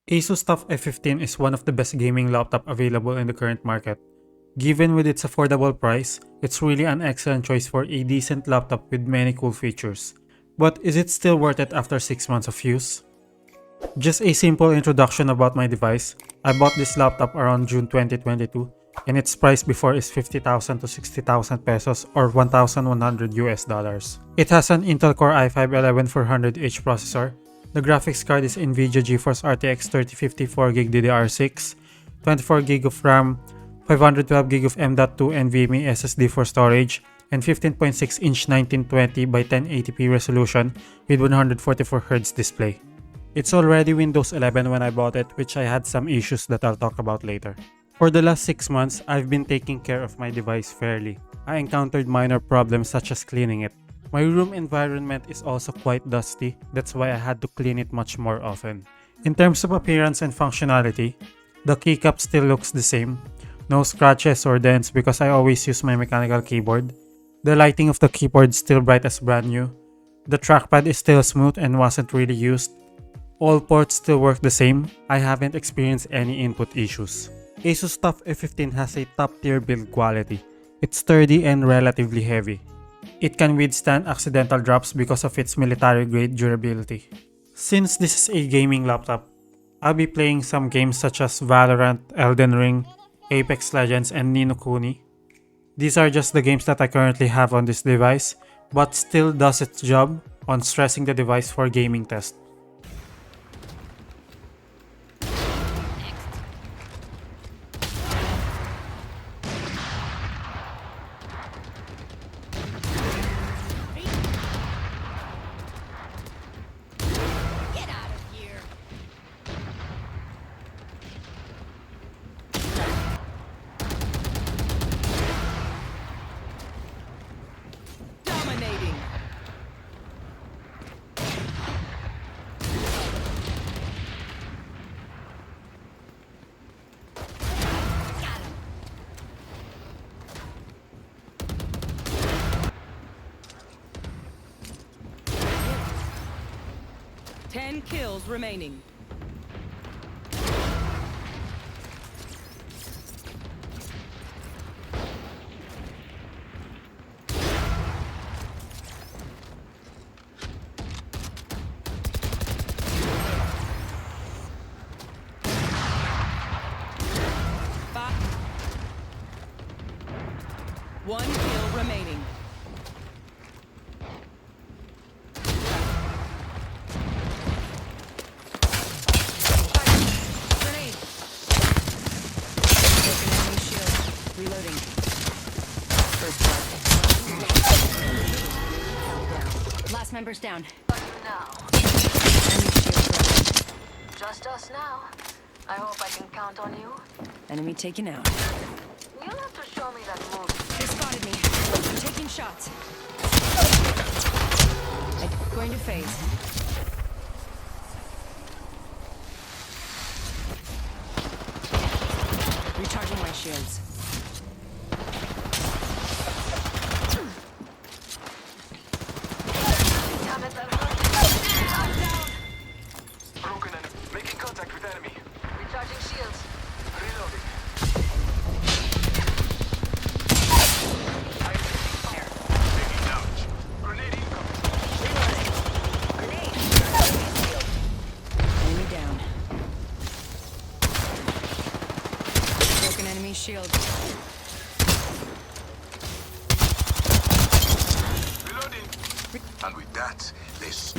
ASUS TUF F15 is one of the best gaming laptop available in the current market. Given with its affordable price, it's really an excellent choice for a decent laptop with many cool features. But is it still worth it after 6 months of use? Just a simple introduction about my device. I bought this laptop around June 2022 and its price before is 50,000 to 60,000 pesos or 1,100 US dollars. It has an Intel Core i5-11400H processor. The graphics card is NVIDIA GeForce RTX 3050 4GB DDR6, 24GB of RAM, 512GB of M.2 NVMe SSD for storage, and 15.6-inch 1920 by 1080p resolution with 144Hz display. It's already Windows 11 when I bought it, which I had some issues that I'll talk about later. For the last 6 months, I've been taking care of my device fairly. I encountered minor problems such as cleaning it. My room environment is also quite dusty, that's why I had to clean it much more often. In terms of appearance and functionality, the keycap still looks the same. No scratches or dents because I always use my mechanical keyboard. The lighting of the keyboard is still bright as brand new. The trackpad is still smooth and wasn't really used. All ports still work the same. I haven't experienced any input issues. ASUS TUF F15 has a top tier build quality. It's sturdy and relatively heavy. It can withstand accidental drops because of its military grade durability. Since this is a gaming laptop, I'll be playing some games such as Valorant, Elden Ring, Apex Legends, and Nino Kuni. These are just the games that I currently have on this device, but still does its job on stressing the device for gaming test. Get out of here. Dominating. Got him. 10 kills remaining. One kill remaining. Grenade. Broken enemy shield. Reloading. First blood. Last member's down. Now, Enemy shield broken. just us now. I hope I can count on you. Enemy taken out. You'll have to show me that move. They spotted me. I'm taking shots. I'm going to phase. Recharging my shields. Damn it, that hurt. I'm down. Broken enemy. Making contact with enemy. Recharging shields. Reloading. Fire. Taking damage. Grenade incoming. Grenade. Enemy down. Broken enemy shield. Reloading. And with that, this.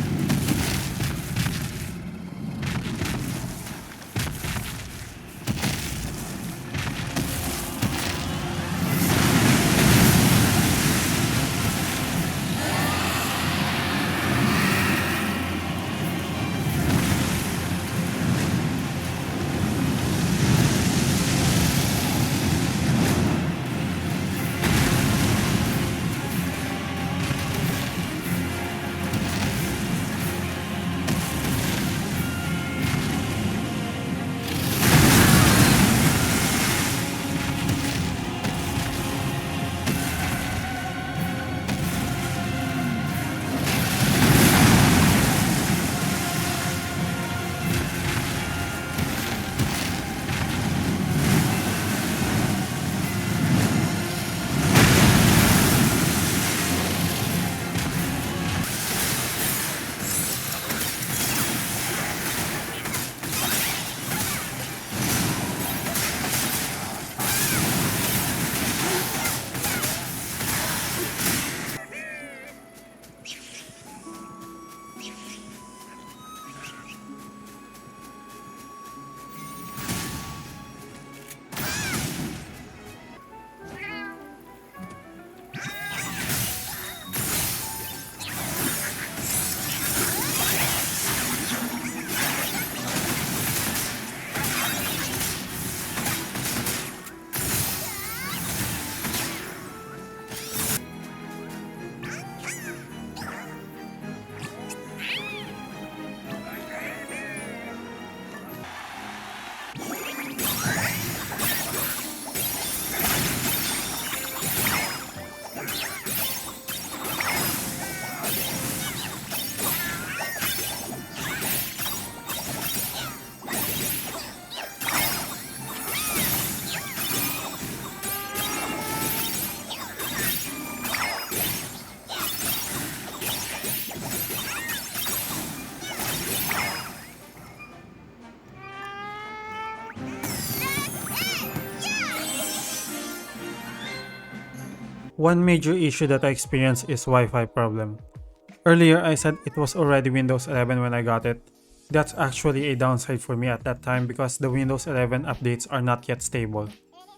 One major issue that I experienced is Wi-Fi problem. Earlier I said it was already Windows 11 when I got it. That's actually a downside for me at that time because the Windows 11 updates are not yet stable.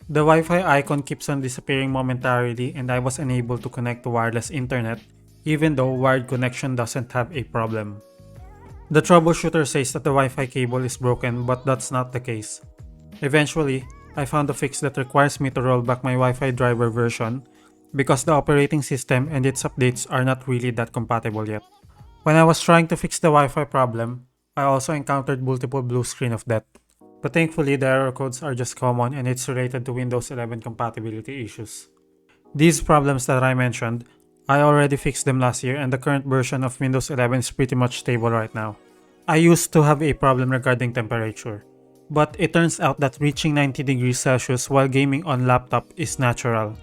The Wi-Fi icon keeps on disappearing momentarily and I was unable to connect to wireless internet even though wired connection doesn't have a problem. The troubleshooter says that the Wi-Fi cable is broken but that's not the case. Eventually, I found a fix that requires me to roll back my Wi-Fi driver version because the operating system and its updates are not really that compatible yet. When I was trying to fix the Wi-Fi problem, I also encountered multiple blue screen of death. But thankfully the error codes are just common and it's related to Windows 11 compatibility issues. These problems that I mentioned, I already fixed them last year and the current version of Windows 11 is pretty much stable right now. I used to have a problem regarding temperature, but it turns out that reaching 90 degrees Celsius while gaming on laptop is natural.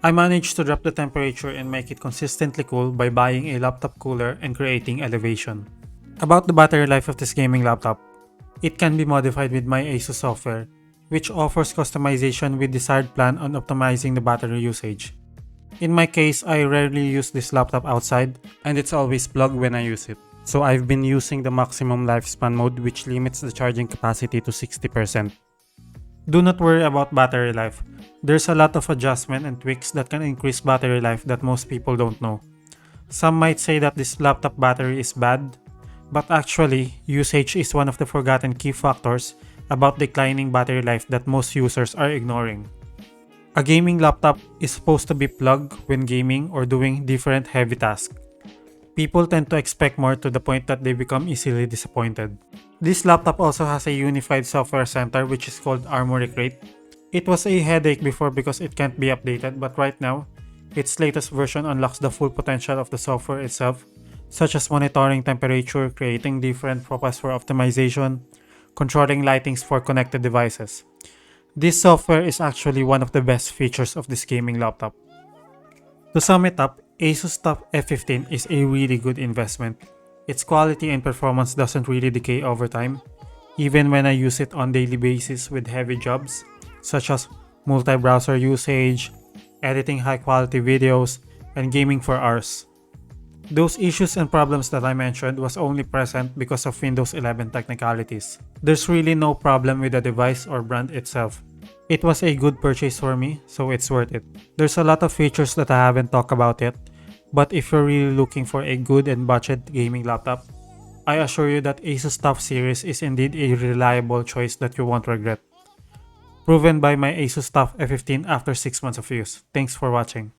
I managed to drop the temperature and make it consistently cool by buying a laptop cooler and creating elevation. About the battery life of this gaming laptop, it can be modified with my ASUS software, which offers customization with desired plan on optimizing the battery usage. In my case, I rarely use this laptop outside and it's always plugged when I use it. So I've been using the maximum lifespan mode which limits the charging capacity to 60%. Do not worry about battery life. There's a lot of adjustment and tweaks that can increase battery life that most people don't know. Some might say that this laptop battery is bad, but actually, usage is one of the forgotten key factors about declining battery life that most users are ignoring. A gaming laptop is supposed to be plugged when gaming or doing different heavy tasks. People tend to expect more to the point that they become easily disappointed. This laptop also has a unified software center which is called Armory Crate. It was a headache before because it can't be updated, but right now, its latest version unlocks the full potential of the software itself, such as monitoring temperature, creating different profiles for optimization, controlling lightings for connected devices. This software is actually one of the best features of this gaming laptop. To sum it up, ASUS TUF F15 is a really good investment. Its quality and performance doesn't really decay over time, even when I use it on daily basis with heavy jobs, such as multi-browser usage, editing high-quality videos, and gaming for hours. Those issues and problems that I mentioned was only present because of Windows 11 technicalities. There's really no problem with the device or brand itself. It was a good purchase for me, so it's worth it. There's a lot of features that I haven't talked about yet, but if you're really looking for a good and budget gaming laptop, I assure you that ASUS TUF Series is indeed a reliable choice that you won't regret. Proven by my ASUS TUF F15 after 6 months of use. Thanks for watching.